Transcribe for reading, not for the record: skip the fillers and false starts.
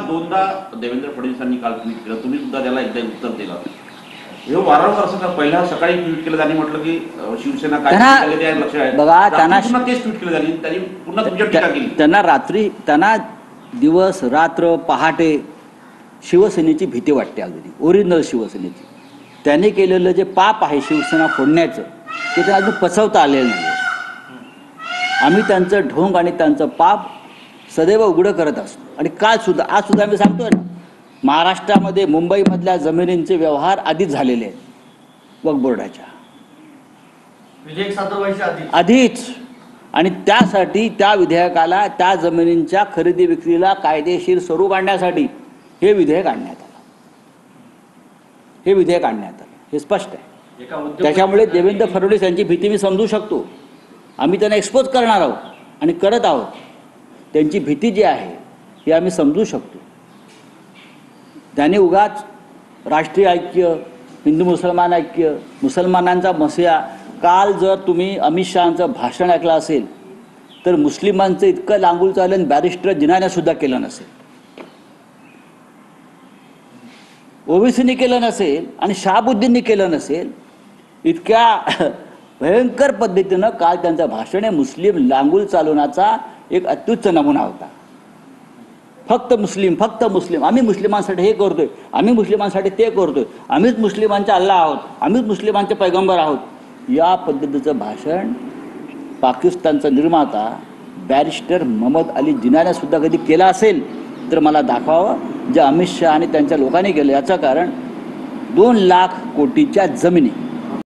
दोनदा देवेंद्र फडणवीसांनी काल ट्विट केलं, तुम्ही सुद्धा त्याला एकदा उत्तर दिलं. हे वारंवार असं पहिल्या सकाळी ट्विट केलं त्यांनी म्हटलं की शिवसेना काय लक्ष आहे बघा, त्यांना तेच ट्विट केलं त्यांनी पुन्हा तुमच्यावर टीका केली. त्यांना दिवस रात्र पहाटे शिवसेनेची भीती वाटते, अगदी ओरिजिनल शिवसेनेची. त्यांनी केलेलं जे पाप आहे शिवसेना फोडण्याचं ते त्यांना अजून पचवता आलेलं नाही. आम्ही त्यांचं ढोंग आणि त्यांचं पाप सदैव उघडं करत असतो. आणि काल सुद्धा आज सुद्धा आम्ही सांगतोय ना, महाराष्ट्रामध्ये मुंबईमधल्या जमिनींचे व्यवहार आधीच झालेले आहेत वक्फ बोर्डाच्या आधीच. आणि त्यासाठी त्या विधेयकाला त्या जमिनींच्या खरेदी विक्रीला कायदेशीर स्वरूप आणण्यासाठी हे विधेयक आणण्यात आलं. हे स्पष्ट आहे. त्याच्यामुळे देवेंद्र फडणवीस यांची भीती मी समजू शकतो. आम्ही त्यांना एक्सपोज करणार आहोत आणि करत आहोत. त्यांची भीती जी आहे हे आम्ही समजू शकतो. त्याने उगाच राष्ट्रीय ऐक्य, हिंदू मुसलमान ऐक्य, मुसलमानांचा मसिया, काल जर तुम्ही अमित शहांचं भाषण ऐकलं असेल तर मुस्लिमांचं इतकं लांगूल चालन बॅरिस्टर जिनाने सुद्धा केलं नसेल, ओबीसीने केलं नसेल आणि शहाबुद्दीनने केलं नसेल. इतक्या भयंकर पद्धतीनं काल त्यांचं भाषण हे मुस्लिम लांगूल चालवण्याचा एक अत्युच्च नमुना होता. फक्त मुस्लिम, आम्ही मुस्लिमांसाठी हे करतोय, आम्ही मुस्लिमांसाठी ते करतोय, आम्हीच मुस्लिमांचे अल्लाह आहोत, आम्हीच मुस्लिमांचे पैगंबर आहोत. या पद्धतीचं भाषण पाकिस्तानचा निर्माता बॅरिस्टर मोहम्मद अली जिनाने सुद्धा कधी केला असेल तर मला दाखवावं. जे अमित शहा आणि त्यांच्या लोकांनी केलं. याचं कारण 2 लाख कोटीच्या जमिनी